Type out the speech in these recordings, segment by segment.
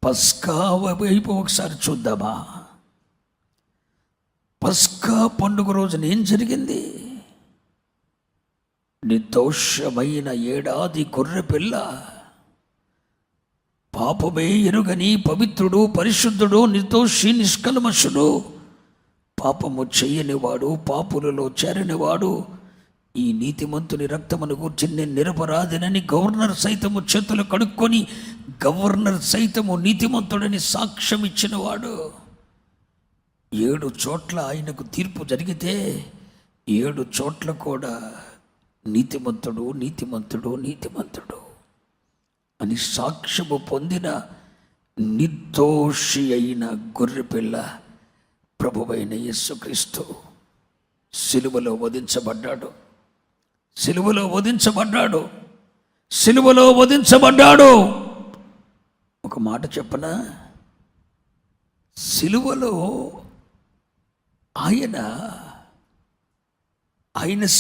పస్కా వైపు ఒకసారి చూద్దామా? పస్కా పండుగ రోజున ఏం జరిగింది? నిర్దోషమైన ఏడాది గొర్రెపిల్ల, పాపమే ఎరుగని పవిత్రుడు, పరిశుద్ధుడు, నిర్దోషి, నిష్కల్మషుడు, పాపము చెయ్యనివాడు, పాపులలో చేరనివాడు, ఈ నీతిమంతుని రక్తమును గూర్చి నేను నిరపరాధినని గవర్నర్ సైతము చేతులు కడుక్కొని, గవర్నర్ సైతము నీతిమంతుడని సాక్ష్యం ఇచ్చినవాడు. 7 చోట్ల ఆయనకు తీర్పు జరిగితే 7 చోట్ల కూడా నీతిమంతుడు, నీతిమంతుడు, నీతిమంతుడు అని సాక్ష్యము పొందిన నిర్దోషి అయిన గొర్రెపిల్ల ప్రభువైన యేసుక్రీస్తు సిలువలో వధించబడ్డాడు. సిలువలో వధించబడ్డాడు. సిలువలో వధించబడ్డాడు. ఒక మాట చెప్పనా? సిలువలో ఆయన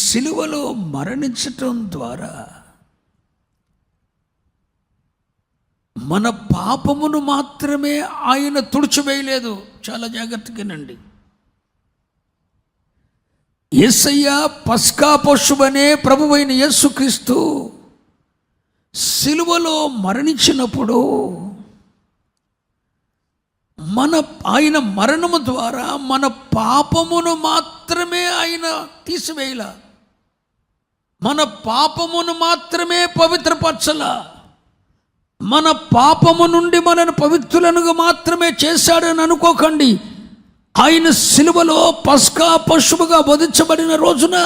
సిలువలో మరణించటం ద్వారా మన పాపమును మాత్రమే ఆయన తుడిచివేయలేదు. చాలా జాగ్రత్తగానండి. యేసయ్య పస్కా పశువనే ప్రభువైన యేసుక్రీస్తు సిలువలో మరణించినప్పుడు ఆయన మరణము ద్వారా మన పాపమును మాత్రమే ఆయన తీసివేయల, మన పాపమును మాత్రమే పవిత్రపరచల, మన పాపము నుండి మనను పవిత్రులను మాత్రమే చేశాడని అనుకోకండి. ఆయన సిలువలో పస్కా పశువుగా వధించబడిన రోజున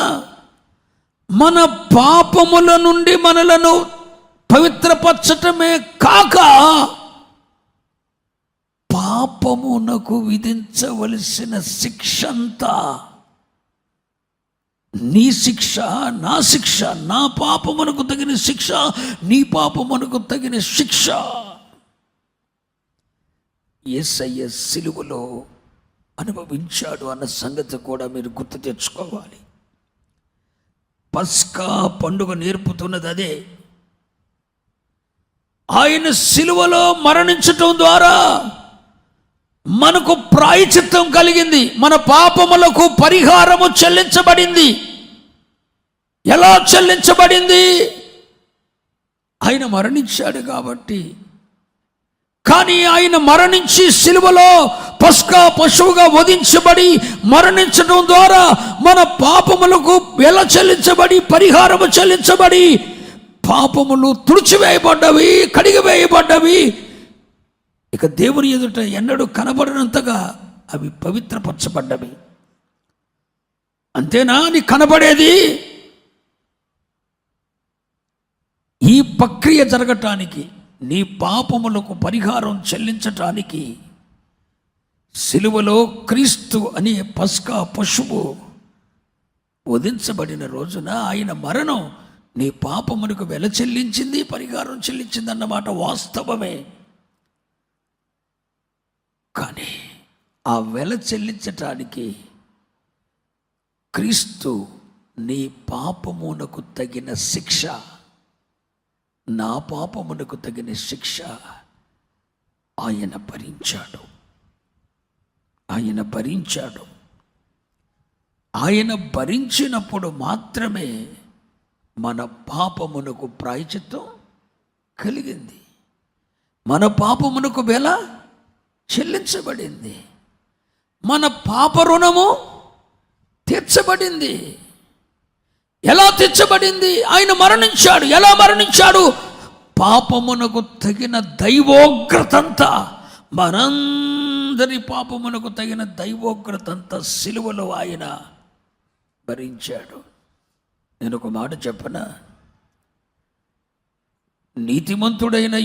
మన పాపముల నుండి మనలను పవిత్రపరచటమే కాక పాపమునకు విధించవలసిన శిక్ష అంతా, నీ శిక్ష, నా శిక్ష, నా పాపమునకు తగిన శిక్ష, నీ పాపమునకు తగిన శిక్ష యేసయ్య సిలువలో అనుభవించాడు అన్న సంగతి కూడా మీరు గుర్తు తెచ్చుకోవాలి. పస్కా పండుగ నేర్పుతున్నది అదే. ఆయన సిలువలో మరణించటం ద్వారా మనకు ప్రాయశ్చిత్తం కలిగింది, మన పాపములకు పరిహారము చెల్లించబడింది. ఎలా చెల్లించబడింది? ఆయన మరణించాడు కాబట్టి. కానీ ఆయన మరణించి సిలువలో పస్కా పశువుగా వధించబడి మరణించడం ద్వారా మన పాపములకు వెల చెల్లించబడి, పరిహారము చెల్లించబడి, పాపములు తుడిచివేయబడ్డవి, కడిగివేయబడ్డవి. ఇక దేవుని ఎదుట ఎన్నడూ కనబడినంతగా అవి పవిత్రపరచబడ్డవి. అంతేనా? నీ కనబడేది ఈ ప్రక్రియ జరగటానికి, నీ పాపములకు పరిహారం చెల్లించటానికి సిలువలో క్రీస్తు అనే పస్కా పశువు వధించబడిన రోజున ఆయన మరణం నీ పాపమునకు వెల చెల్లించింది, పరిహారం చెల్లించింది అన్నమాట వాస్తవమే. కానీ ఆ వెల చెల్లించటానికి క్రీస్తు నీ పాపమునకు తగిన శిక్ష, నా పాపమునకు తగిన శిక్ష ఆయన భరించాడు. ఆయన భరించాడు. ఆయన భరించినప్పుడు మాత్రమే మన పాపమునకు ప్రాయశ్చిత్తం కలిగింది, మన పాపమునకు వెల చెల్లించబడింది, మన పాప రుణము తీర్చబడింది. ఎలా తీర్చబడింది? ఆయన మరణించాడు. ఎలా మరణించాడు? పాపమునకు తగిన దైవోగ్రతంతా, మనందరి పాపమునకు తగిన దైవోగ్రతంతా సిలువలో ఆయన భరించాడు. నేను ఒక మాట చెప్పనా? నీతిమంతుడైన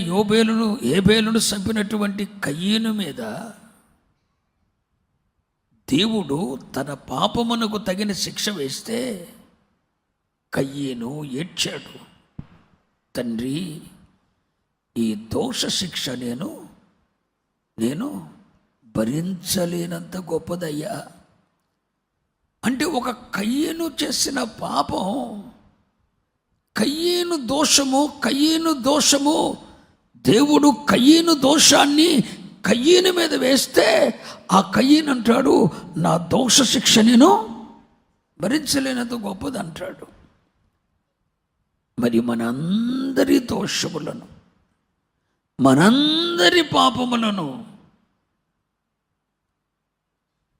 ఏబేలును చంపినటువంటి కయీను మీద దేవుడు తన పాపమునకు తగిన శిక్ష వేస్తే కయీను ఏడ్చాడు, తండ్రి ఈ దోష శిక్ష నేను భరించలేనంత గొప్పదయ్యా. అంటే ఒక కయీను చేసిన పాపం, కయీను దోషము దేవుడు కయీను దోషాన్ని కయీను మీద వేస్తే ఆ కయీను అంటాడు, నా దోష శిక్ష నేను భరించలేనంత గొప్పది అంటాడు. మరి మనందరి దోషములను, మనందరి పాపములను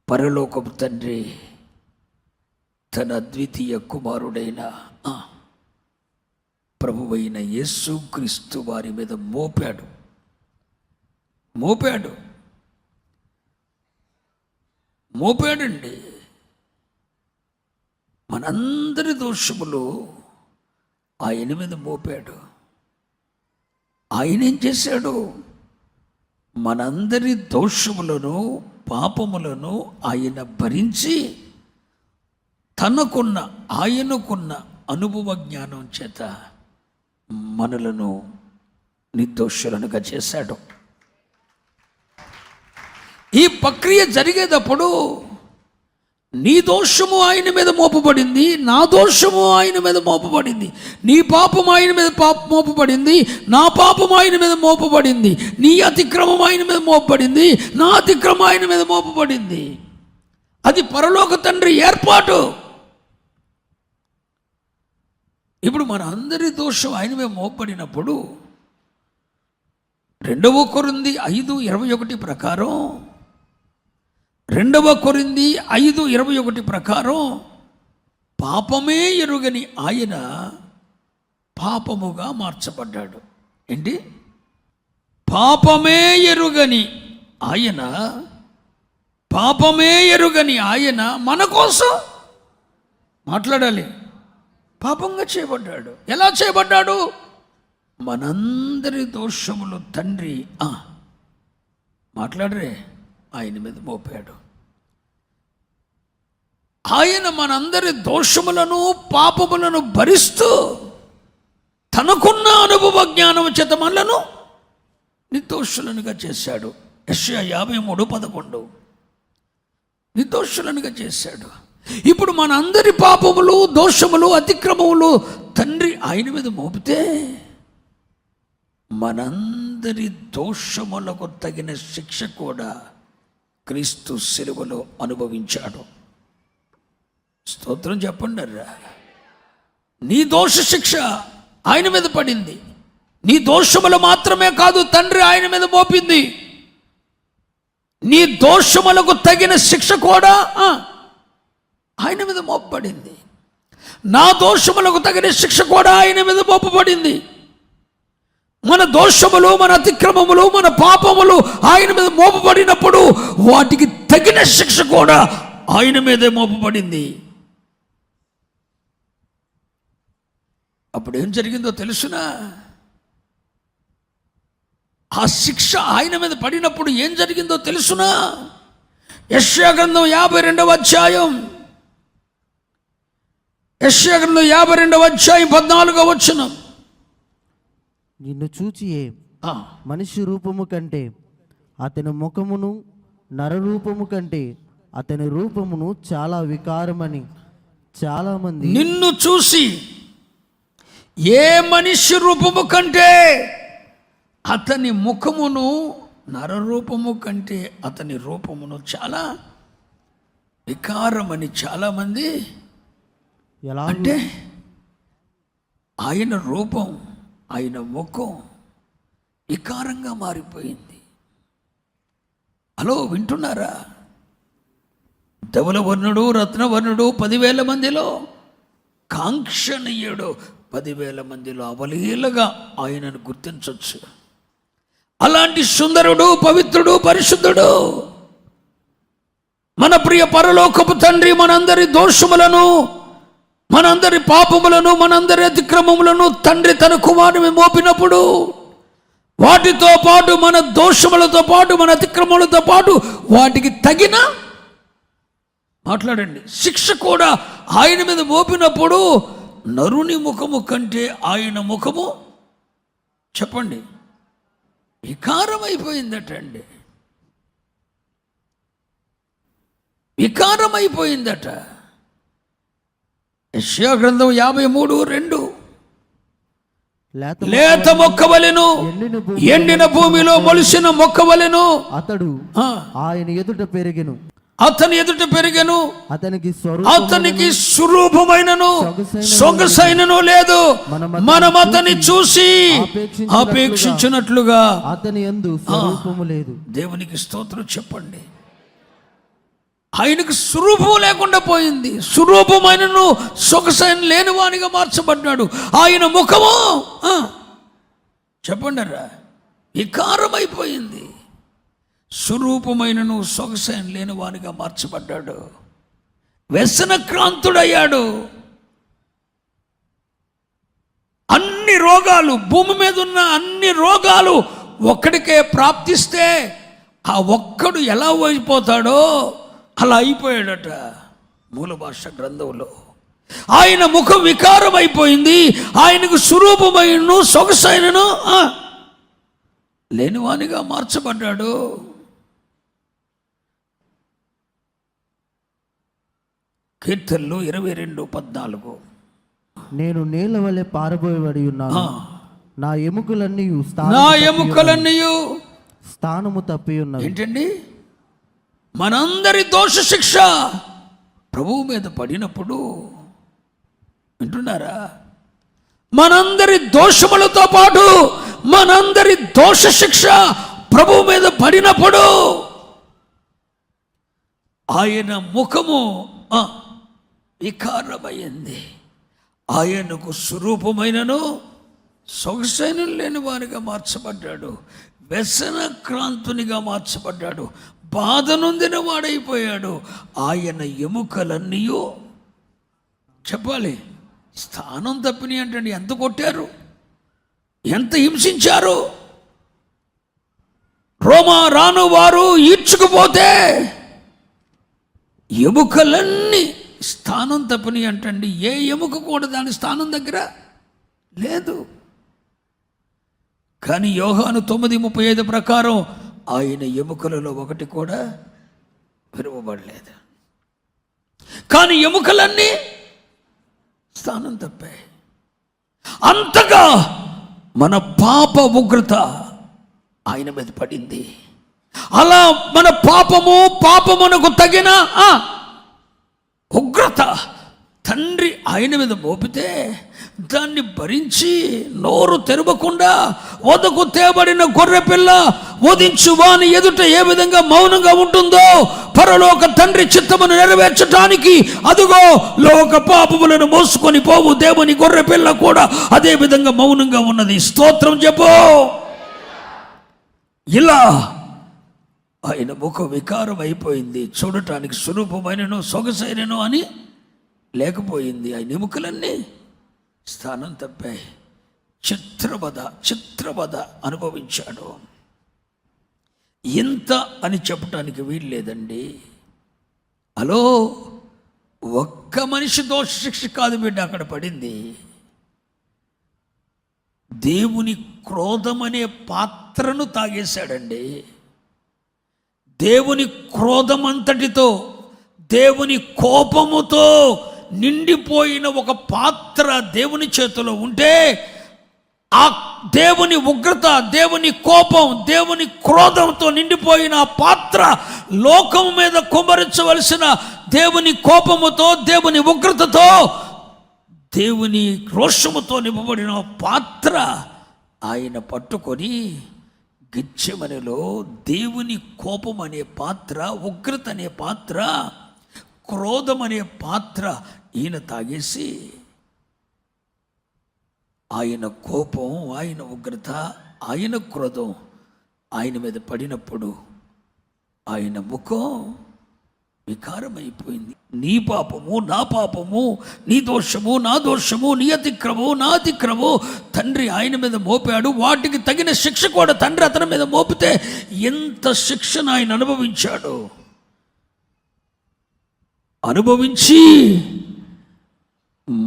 పరలోకపు తండ్రి తన అద్వితీయ కుమారుడైన ప్రభువైన యేసుక్రీస్తు వారి మీద మోపాడండి. మనందరి దోషములు ఆయన మీద మోపాడు. ఆయన ఏం చేశాడు? మనందరి దోషములను, పాపములను ఆయన భరించి ఆయనకున్న అనుభవ జ్ఞానం చేత మనలను నిర్దోషులనుగా చేశాడు. ఈ ప్రక్రియ జరిగేటప్పుడు నీ దోషము ఆయన మీద మోపబడింది, నా దోషము ఆయన మీద మోపబడింది. నీ పాపం ఆయన మీద మోపబడింది, నా పాపం ఆయన మీద మోపబడింది. నీ అతిక్రమం ఆయన మీద మోపబడింది, నా అతిక్రమం ఆయన మీద మోపబడింది. అది పరలోక తండ్రి ఏర్పాటు. ఇప్పుడు మన అందరి దోషం ఆయన మీద మోపబడినప్పుడు 2 కొరింథీ 5:21 ప్రకారం 2 కొరింథీ 5:21 ప్రకారం పాపమే ఎరుగని ఆయన పాపముగా మార్చబడ్డాడు. ఏంటి? పాపమే ఎరుగని ఆయన మన కోసం మాట్లాడాలి. పాపంగా చేయబడ్డాడు. ఎలా చేయబడ్డాడు? మనందరి దోషములు తండ్రి మాట్లాడరే ఆయన మీద మోపాడు. ఆయన మనందరి దోషములను, పాపములను భరిస్తూ తనకున్న అనుభవ జ్ఞానం చేత మనలను నిర్దోషులనుగా చేశాడు. యెషయా 53:11 నిర్దోషులనుగా చేశాడు. ఇప్పుడు మన అందరి పాపములు, దోషములు, అతిక్రమములు తండ్రి ఆయన మీద మోపితే మనందరి దోషములకు తగిన శిక్ష కూడా క్రీస్తు శిలువలో అనుభవించాడు. స్తోత్రం చెప్పండి. నీ దోష శిక్ష ఆయన మీద పడింది. నీ దోషములు మాత్రమే కాదు, తండ్రి ఆయన మీద మోపింది. నీ దోషములకు తగిన శిక్ష కూడా ఆయన మీద మోపబడింది. నా దోషములకు తగిన శిక్ష కూడా ఆయన మీద మోపబడింది. మన దోషములు, మన అతిక్రమములు, మన పాపములు ఆయన మీద మోపబడినప్పుడు వాటికి తగిన శిక్ష కూడా ఆయన మీదే మోపబడింది. అప్పుడు ఏం జరిగిందో తెలుసునా? ఆ శిక్ష ఆయన మీద పడినప్పుడు ఏం జరిగిందో తెలుసునా? యెషయా గ్రంథం 52వ అధ్యాయం 14వ వచనం. నిన్ను చూచియే మనిషి రూపము కంటే అతని ముఖమును, నరరూపము కంటే అతని రూపమును చాలా వికారమని చాలామంది నిన్ను చూసి ఏ మనిషి రూపము కంటే అతని ముఖమును, నరరూపము కంటే అతని రూపమును చాలా వికారమని చాలామంది. ఎలా అంటే ఆయన రూపం, ఆయన ముఖం వికారంగా మారిపోయింది. హలో, వింటున్నారా? ధవలవర్ణుడు, రత్నవర్ణుడు 10,000 మందిలో కాంక్షణీయుడు 10,000 మందిలో అవలీలగా ఆయనను గుర్తించవచ్చు. అలాంటి సుందరుడు, పవిత్రుడు, పరిశుద్ధుడు మన ప్రియ పరలోకపు తండ్రి మనందరి దోషములను, మనందరి పాపములను, మనందరి అతిక్రమములను తండ్రి తన కుమారుని మోపినప్పుడు వాటితో పాటు, మన దోషములతో పాటు, మన అతిక్రమములతో పాటు వాటికి తగిన మాట్లాడండి శిక్ష కూడా ఆయన మీద మోపినప్పుడు నరుని ముఖము కంటే ఆయన ముఖము చెప్పండి వికారమైపోయిందటండి. వికారమైపోయిందట. యెషయా గ్రంథం 53:2 లేత మొక్కవలెను, ఎండిన భూమిలో మొలిసిన మొక్కవలెను. అతడు ఆయన ఎదుట పెరిగెను, అతని ఎదుట పెరిగెను, అతనికి స్వరూపమైనను సొగసైనను లేదు. మనం అతని చూసి అపేక్షించినట్లుగా అతని యందు స్వరూపము లేదు. దేవునికి స్తోత్రం చెప్పండి. ఆయనకు స్వరూపం లేకుండా పోయింది. స్వరూపమైనను సొగసైన లేనివానిగా మార్చబడ్డాడు. ఆయన ముఖము చెప్పండి రా వికారమైపోయింది. స్వరూపమైనను సొగసైన లేనివానిగా మార్చబడ్డాడు. వ్యసనక్రాంతుడయ్యాడు. అన్ని రోగాలు, భూమి మీద ఉన్న అన్ని రోగాలు ఒక్కడికే ప్రాప్తిస్తే ఆ ఒక్కడు ఎలా అయిపోతాడో అలా అయిపోయాడట మూల భాష గ్రంథంలో. ఆయన ముఖం వికారం అయిపోయింది. ఆయనకు స్వరూపమైనను సొగసైనను లేనివానిగా మార్చబడ్డాడు. కీర్తనలు 22:14 నేను నేల వలె పారబోయబడి ఉన్నాను, నా ఎముకలన్నీ స్థానము తప్పి ఉన్నవి. ఏంటండి? మనందరి దోష శిక్ష ప్రభువు మీద పడినప్పుడు, వింటున్నారా? మనందరి దోషములతో పాటు మనందరి దోష శిక్ష ప్రభువు మీద పడినప్పుడు ఆయన ముఖము వికారమైంది. ఆయనకు స్వరూపమైనను సొగసైన లేని వారిగా మార్చబడ్డాడు. వ్యసనక్రాంతునిగా మార్చబడ్డాడు. బాధ నొందిన వాడైపోయాడు. ఆయన ఎముకలన్నీ చెప్పాలి స్థానం తప్పినాయి అంటండి. ఎంత కొట్టారు, ఎంత హింసించారు. రోమా రాను వారు ఈడ్చుకుపోతే ఎముకలన్నీ స్థానం తప్పినాయి అంటండి. ఏ ఎముక కూడా దాని స్థానం దగ్గర లేదు. కానీ యోహాను 9:35 ప్రకారం ఆయన ఎముకలలో ఒకటి కూడా విరవబడలేదు. కానీ ఎముకలన్నీ స్థానం తప్పాయి. అంతగా మన పాప ఉగ్రత ఆయన మీద పడింది. అలా మన పాపమునకు తగిన ఉగ్రత తండ్రి ఆయన మీద మోపితే దాన్ని భరించి నోరు తెరవకుండా వదకు తేబడిన గొర్రె పిల్ల వధించు వాని ఎదుట ఏ విధంగా మౌనంగా ఉంటుందో, పరలోక తండ్రి చిత్తమును నెరవేర్చడానికి అదుగో లోక పాపములను మోసుకొని పోవు దేవుని గొర్రె పిల్ల కూడా అదే విధంగా మౌనంగా ఉన్నది. స్తోత్రం చెప్పు. ఇలా ఆయన ముఖ వికారం అయిపోయింది. చూడటానికి స్వరూపమైనను సొగసైనను అని లేకపోయింది. ఆయన ఎముకలన్నీ స్థానం తప్పాయి. చిత్రవద అనుభవించాడు. ఇంత అని చెప్పటానికి వీలు లేదండి. హలో, ఒక్క మనిషి దోష శిక్ష కాదు బిడ్డ అక్కడ పడింది. దేవుని క్రోధం అనే పాత్రను తాగేశాడండి. దేవుని క్రోధమంతటితో, దేవుని కోపముతో నిండిపోయిన ఒక పాత్ర దేవుని చేతిలో ఉంటే, ఆ దేవుని ఉగ్రత, దేవుని కోపం, దేవుని క్రోధంతో నిండిపోయిన ఆ పాత్ర లోకం మీద కుమ్మరించవలసిన దేవుని కోపముతో, దేవుని ఉగ్రతతో, దేవుని రోషముతో నింపబడిన పాత్ర ఆయన పట్టుకొని గెత్సేమనెలో దేవుని కోపం అనే పాత్ర, ఉగ్రత అనే పాత్ర, క్రోధం అనే పాత్ర ఈయన తాగేసి ఆయన కోపం, ఆయన ఉగ్రత, ఆయన క్రోధం ఆయన మీద పడినప్పుడు ఆయన ముఖం వికారమైపోయింది. నీ పాపము నా పాపము, నీ దోషము నా దోషము, నీ అతిక్రమము నా అతిక్రమము తండ్రి ఆయన మీద మోపాడు. వాటికి తగిన శిక్ష కూడా తండ్రి అతని మీద మోపితే ఎంత శిక్షను ఆయన అనుభవించాడు. అనుభవించి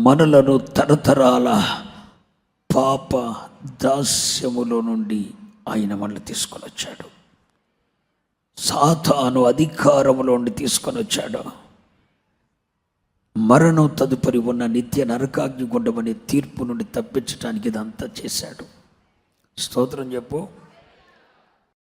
మనలను తరతరాల పాప దాస్యములో నుండి ఆయన మనల్ని తీసుకొని వచ్చాడు. సాతాను అధికారములో నుండి తీసుకొని వచ్చాడు. మరణం తదుపరి ఉన్న నిత్య నరకాగ్ని గుండమనే తీర్పు నుండి తప్పించడానికి ఇదంతా చేశాడు. స్తోత్రం చెప్పు.